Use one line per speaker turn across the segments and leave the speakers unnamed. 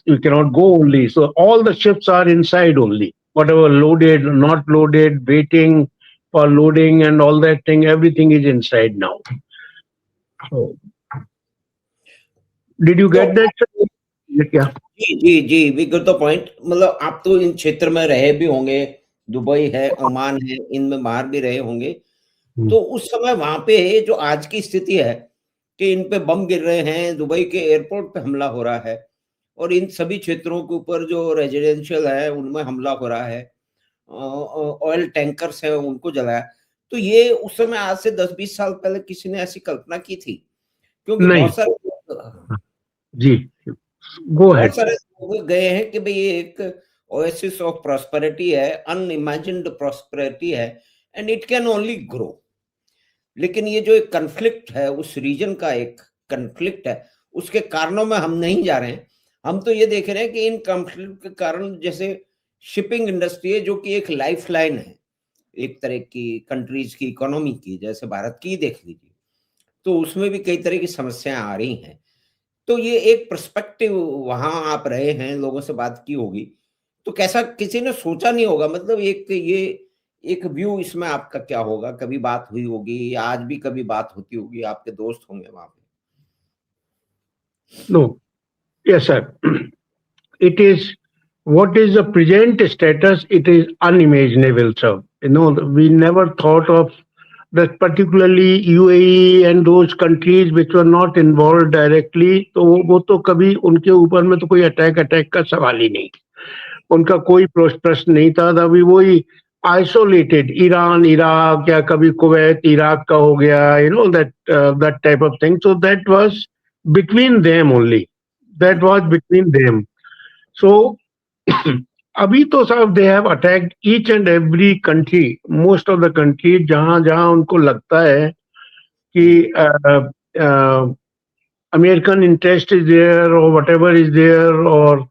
you cannot go only. So all the ships are inside only. Whatever loaded, not loaded, waiting for loading and all that thing, everything is inside now. So did you
तो
get that? Sir? Yeah.
जी जी जी, we got the point. मतलब आप तो इन क्षेत्र में रहे भी होंगे, दुबई है, ओमान है, इनमें बाहर भी रहे होंगे।
Hmm.
तो उस समय वहां पे जो आज की स्थिति है कि इन पे बम गिर रहे हैं, दुबई के एयरपोर्ट पे हमला हो रहा है और इन सभी क्षेत्रों के ऊपर जो रेजिडेंशियल है उनमें हमला हो रहा है, ऑयल टैंकर्स है उनको जलाया। तो ये उस समय आज से 10-20 साल पहले किसी ने ऐसी कल्पना की थी? क्योंकि
नहीं। जी, गो
बहुत
अहेड।
सारे लोग गए हैं कि भाई ये एक ओएसिस ऑफ प्रॉस्पेरिटी है, अनइमेजिन्ड प्रॉस्पेरिटी है and it can only grow. लेकिन ये जो एक कन्फ्लिक्ट है, उस रीजन का एक कन्फ्लिक्ट है, उसके कारणों में हम नहीं जा रहे हैं। हम तो ये देख रहे हैं कि इन कन्फ्लिक्ट के कारण जैसे शिपिंग इंडस्ट्री है जो कि एक लाइफलाइन है एक तरह की कंट्रीज की इकोनॉमी की, जैसे भारत की देख लीजिए, तो उसमें भी कई तरह की समस्याएं आ रही हैं। तो ये एक पर्सपेक्टिव, वहां आप रहे हैं, लोगों से बात की होगी, तो कैसा किसी ने सोचा नहीं होगा? मतलब एक ये एक व्यू इसमें आपका क्या होगा? कभी बात हुई होगी या आज भी कभी बात होती होगी, आपके दोस्त होंगे वहां पे?
No, yes sir, it is what is the present status, it is unimaginable, sir. We never thought of that, particularly UAE and those countries which were not involved directly. तो वो तो कभी उनके ऊपर में तो कोई अटैक का सवाल ही नहीं, उनका कोई प्रश्न नहीं था। अभी वही आइसोलेटेड ईरान, इराक, या कभी कुवैत इराक का हो गया, that type of thing. So that was between them only, that was between them. So अभी तो साहब they have attacked each and every country, most of the country, जहां जहां उनको लगता है कि अमेरिकन इंटरेस्ट इज देयर और वट एवर इज देयर। और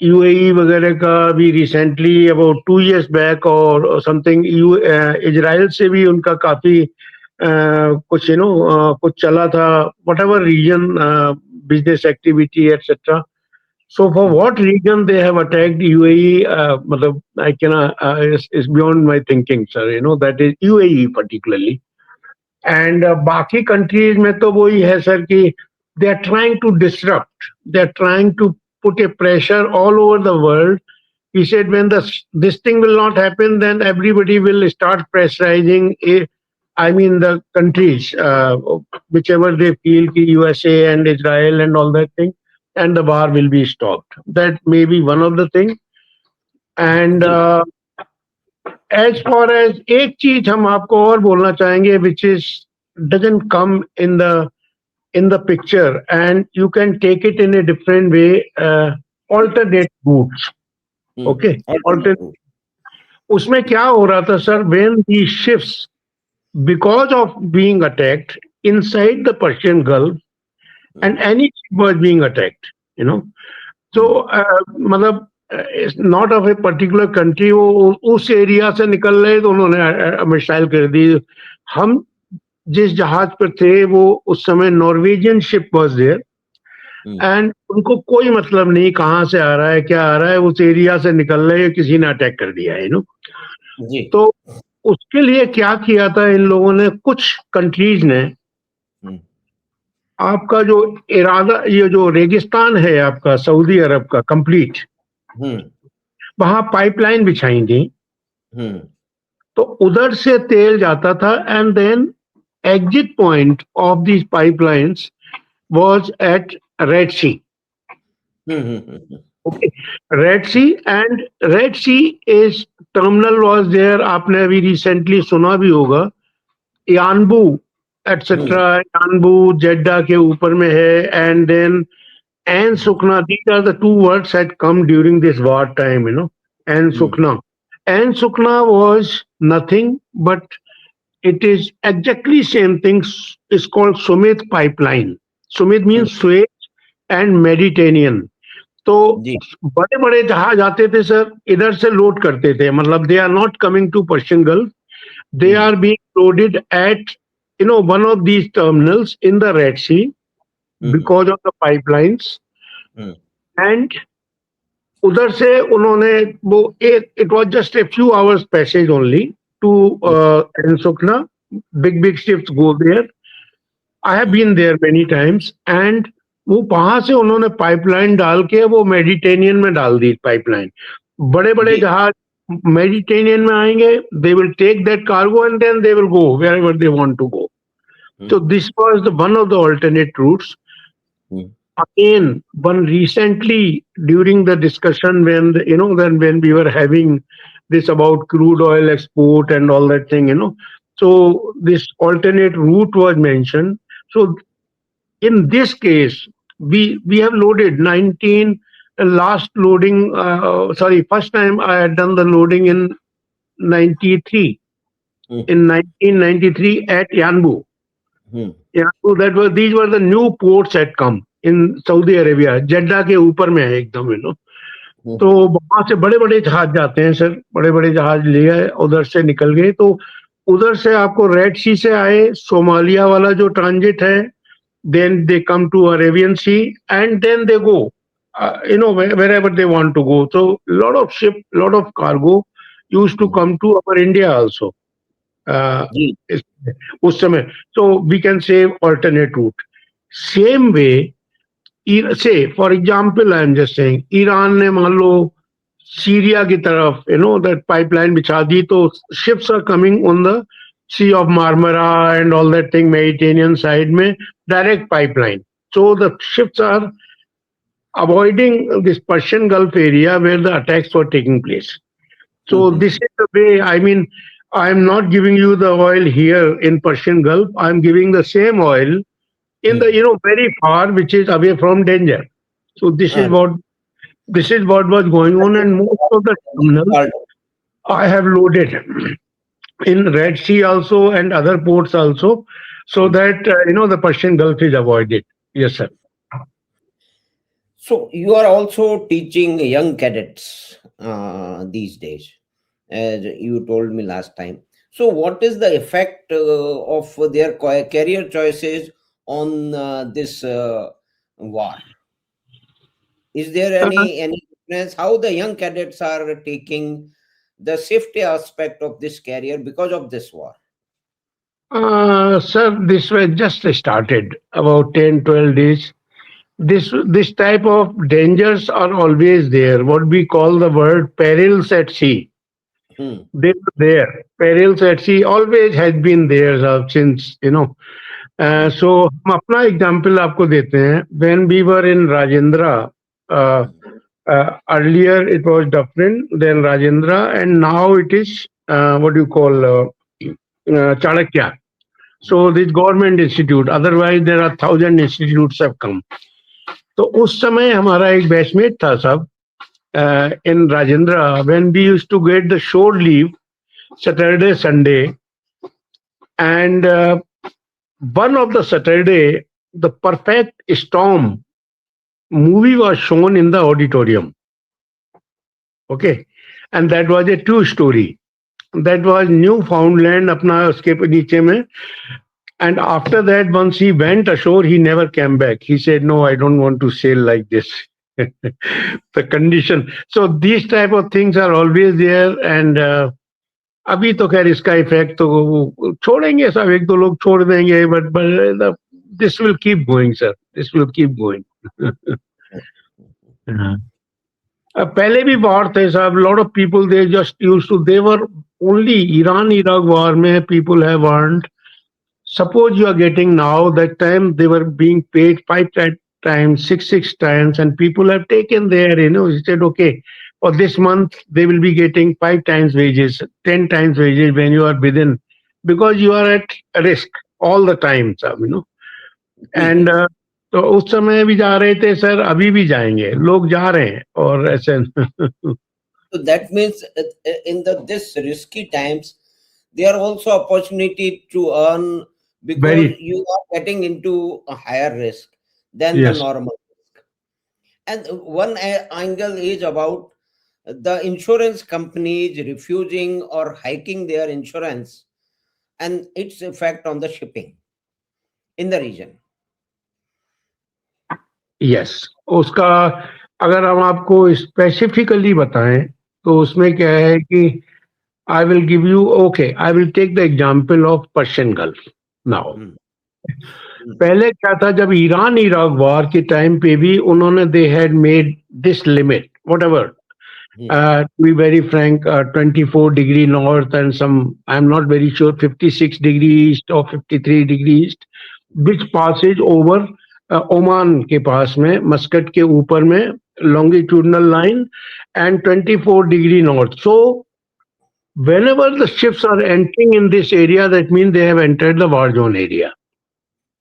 यूएई वगैरह का भी रिसेंटली अबाउट 2 years बैक और समथिंग, इजराइल से भी उनका काफी कुछ कुछ चला था, what ever reason, business activity etcetera. So for what reason they have attacked UAE? Matlab, I cannot. Is beyond my thinking, sir. That is UAE particularly, and बाकी countries में तो वही है sir कि they are trying to disrupt. They are trying to put a pressure all over the world. He said when this thing will not happen, then everybody will start pressurizing. I mean the countries, whichever they feel, ki USA and Israel and all that thing, and the war will be stopped. That may be one of the things. And
ji
as far as एक चीज हम आपको और बोलना चाहेंगे, which is doesn't come in the picture, and you can take it in a different way. Alternate routes. Okay, alternate. उसमें क्या हो रहा था sir, when these ships, because of being attacked inside the Persian Gulf, and any ship was being attacked, so मतलब it's not of a particular country, वो उस area से निकल रहे तो उन्होंने मिसाइल कर दी। हम जिस जहाज पर थे वो उस समय Norwegian ship was there, and उनको कोई मतलब नहीं कहाँ से आ रहा है, क्या आ रहा है, उस एरिया से निकल रहे हैं, किसी ने अटैक कर दिया है।
जी
तो उसके लिए क्या किया था इन लोगों ने, कुछ कंट्रीज ने, आपका जो इरादा, ये जो रेगिस्तान है आपका सऊदी अरब का कंप्लीट, वहां पाइपलाइन बिछाई थी। तो उधर से तेल जाता था, and then exit point of these pipelines was at Red Sea. Okay, Red Sea, and Red Sea is terminal was there. आपने अभी recently सुना भी होगा, यानबू etc. यानबू जेड्डा के ऊपर में है, and then and Sukna. These are the two words that come during this war time, and Sukna. And Sukna was nothing but it is exactly same thing. It's called Sumit pipeline. Sumit means Suez and Mediterranean. तो बड़े बड़े जहाज आते थे sir, इधर से load करते थे, मतलब they are not coming to Persian Gulf, they are being loaded at one of these terminals in the Red Sea because of the pipelines. And उधर से उन्होंने वो एक it was just a few hours passage only to Sokhna. Big ships go there. I have been there many times. And वो वहां से उन्होंने pipeline डाल के वो मेडिटेरियन में डाल दी पाइपलाइन. बड़े बड़े
जी
जहाज मेडिटेरियन में आएंगे. They will take that cargo and then they will go wherever they want to go. So this was the one of the alternate routes.
Hmm.
Again, one recently during the discussion when when we were having this about crude oil export and all that thing, so this alternate route was mentioned. So in this case, we have loaded 19. Last loading, sorry, first time I had done the loading in 93.
Hmm.
In 1993 at Yanbu.
Hmm.
Yeah, so these were the new ports had come in Saudi Arabia. जेड्डा के ऊपर में है एकदम,
Hmm.
तो वहां से बड़े बड़े जहाज जाते हैं सर. बड़े बड़े जहाज ले गए, उधर से निकल गए. तो उधर से आपको रेड सी से आए, सोमालिया वाला जो ट्रांजिट है, then they come to Arabian Sea and then they go wherever they want to go. So lot of cargo used to come to our India also.
जी
उस समय. So we can say alternate route. Same way, say for example, I am just saying, Iran ने मान लो Syria की तरफ that pipeline बिछा दी, तो ships are coming on the Sea of Marmara and all that thing, Mediterranean side में direct pipeline. So the ships are avoiding this Persian Gulf area where the attacks were taking place. So this is the way. I mean, I am not giving you the oil here in Persian Gulf. I am giving the same oil in the very far, which is away from danger. So this is what was going on, and most of the terminals I have loaded in Red Sea also and other ports also, so that the Persian Gulf is avoided. Yes, sir.
So you are also teaching young cadets these days, as you told me last time. So what is the effect of their career choices on this war? Is there any difference how the young cadets are taking the safety aspect of this career because of this war?
Sir, this was just started about 10, 12 days. This type of dangers are always there. What we call the word perils at sea.
Hmm.
They were there. Perils at sea always has been there since. So हम अपना example आपको देते हैं. When we were in Rajendra, earlier it was Dufferin, then Rajendra, and now it is what do you call Chanakya. So this government institute. Otherwise, there are 1,000 institutes have come. तो उस समय हमारा एक batchmate था सब in Rajendra, when we used to get the shore leave Saturday, Sunday, and one of the Saturday, the Perfect Storm movie was shown in the auditorium. Okay, and that was a true story. That was Newfoundland, अपना उसके नीचे में. And after that, once he went ashore, he never came back. He said, "No, I don't want to sail like this." The condition. So these type of things are always there. And अभी तो खैर इसका effect तो छोड़ेंगे सब, एक दो लोग छोड़ देंगे, but this will keep going, sir. This will keep going. पहले भी war थे साहब. Lot of people they just used to. They were only Iran-Iraq war में people have earned. Suppose you are getting now, that time they were being paid 5 times, six times, and people have taken their, he said, okay, for this month they will be getting 5 times wages, 10 times wages when you are within, because you are at risk all the time, And तो उस समय भी जा रहे थे sir, अभी भी जाएंगे, लोग जा रहे हैं और ऐसे.
So that means in this risky times, there are also opportunity to earn because you are getting into a higher risk than the normal risk. And one angle is about the insurance companies refusing or hiking their insurance and its effect on the shipping in the region.
Yes, उसका अगर हम आपको specifically बताएं तो उसमें क्या है कि I will give you, okay, I will take the example of Persian Gulf now.
Hmm, hmm,
पहले क्या था, जब ईरान इराक वॉर के टाइम पे भी उन्होंने they had made this limit whatever, to be very frank, 24 degree north and some, I'm not very sure, 56 degree east or 53 degree east, which passes over Oman के पास में, Muscat के ऊपर में, longitudinal line, and 24 degree north. So whenever the ships are entering in this area, that means they have entered the war zone area.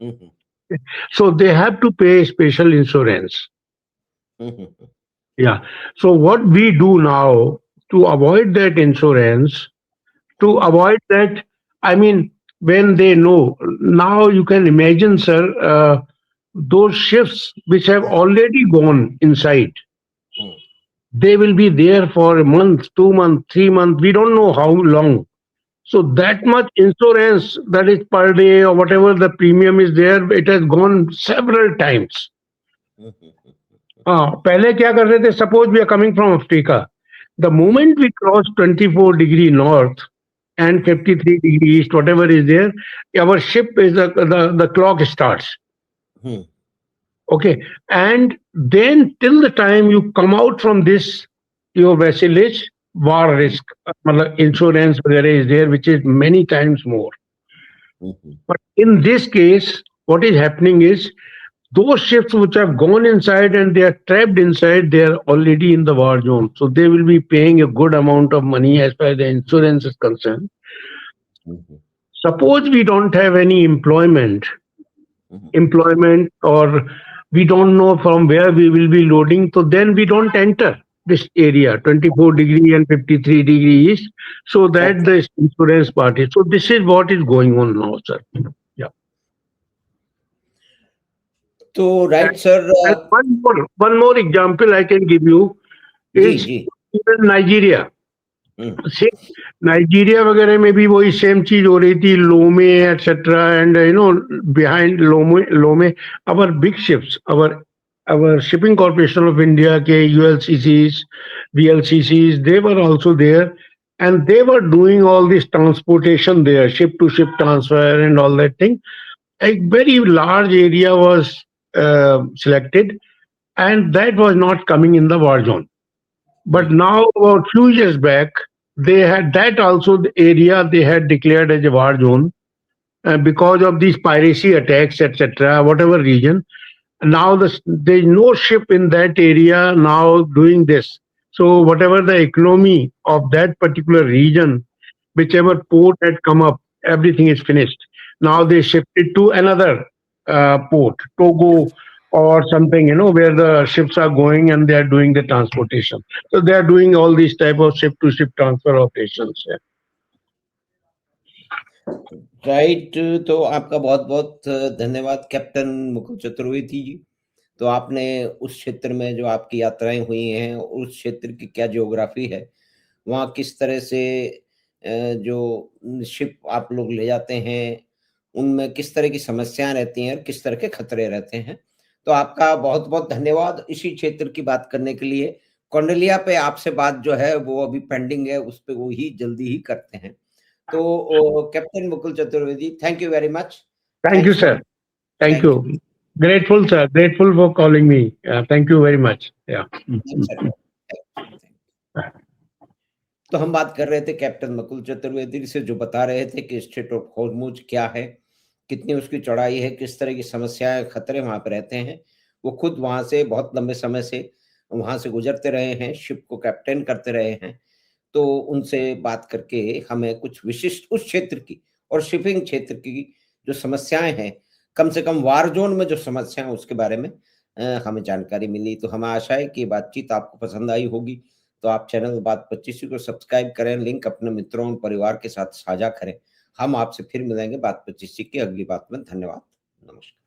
Hmm,
So they have to pay special insurance.
Hmm,
Yeah. So what we do now to avoid that insurance, to avoid that, I mean, when they know, now you can imagine, sir, those ships which have already gone inside,
hmm,
they will be there for a month, 2 months, 3 months, we don't know how long. So that much insurance, that is per day or whatever the premium is there, it has gone several times.
हम्म,
हाँ, पहले क्या कर रहे थे, suppose we are coming from Africa, the moment we cross 24 degree north and 53 degree east, whatever is there, our ship is the clock starts.
Hmm,
Okay. And then till the time you come out from this, your vessel is war risk. मतलब insurance वगैरह is there, which is many times more.
Hmm,
But in this case, what is happening is those ships which have gone inside and they are trapped inside, they are already in the war zone. So they will be paying a good amount of money as far as the insurance is concerned.
Hmm,
Suppose we don't have any
hmm,
employment, or we don't know from where we will be loading, so then we don't enter this area 24 degree and 53 degree east, so that
Okay.
the insurance part is. So this is what is going on now, sir. Yeah.
तो right sir,
And one more example I can give you
जी
is
जी,
even Nigeria.
Hmm,
See, Nigeria वगैरह में भी वही same चीज हो रही थी, Lome etcetera, and behind Lome our big ships, our shipping corporation of India के ULCCs, VLCCs, they were also there, and they were doing all this transportation there, ship to ship transfer and all that thing. A very large area was selected, and that was not coming in the war zone. But now, about few years back, they had that also, the area they had declared as a war zone because of these piracy attacks, etc. Whatever region. Now there is no ship in that area now doing this. So whatever the economy of that particular region, whichever port had come up, everything is finished. Now they shifted to another port, Togo or something, where the ships are going and they are doing the transportation. So they are doing all these type of ship to ship transfer operations. Yeah.
Right. तो आपका बहुत बहुत धन्यवाद captain Mukul Chaturvedi ji. तो आपने उस क्षेत्र में जो आपकी यात्राएं हुई हैं, उस क्षेत्र की क्या ज्योग्राफी है, वहाँ किस तरह से जो शिप आप लोग ले जाते हैं, उनमें किस तरह की समस्याएं रहती हैं और किस तरह के खतरे रहते हैं। तो आपका बहुत बहुत धन्यवाद इसी क्षेत्र की बात करने के लिए। कौंडलिया पे आपसे बात जो है वो अभी पेंडिंग है, उस पे वो ही जल्दी ही करते हैं। तो captain Mukul Chaturvedi, thank you very much.
Thank you,
thanks
sir. Thank
thank you.
you. Grateful, sir. Grateful for calling me. Thank you very much. Yeah.
Thanks sir. तो हम बात कर रहे थे कैप्टन मुकुल चतुर्वेदी से, जो बता रहे थे कि स्ट्रेट ऑफ हॉर्मुज क्या है, कितनी उसकी चौड़ाई है, किस तरह की समस्याएं, खतरे वहां पे रहते हैं। वो खुद वहां से बहुत लंबे समय से वहां से गुजरते रहे हैं, शिप को कैप्टन करते रहे हैं। तो उनसे बात करके हमें कुछ विशिष्ट उस क्षेत्र की और शिपिंग क्षेत्र की जो समस्याएं हैं, कम से कम वार जोन में जो समस्याएं उसके बारे में हमें जानकारी मिली। तो हमें आशा है कि ये बातचीत आपको पसंद आई होगी। तो आप चैनल बात 25 को सब्सक्राइब करें, लिंक अपने मित्रों और परिवार के साथ साझा करें। हम आपसे फिर मिलेंगे बात 25 की अगली बात में। धन्यवाद, नमस्कार।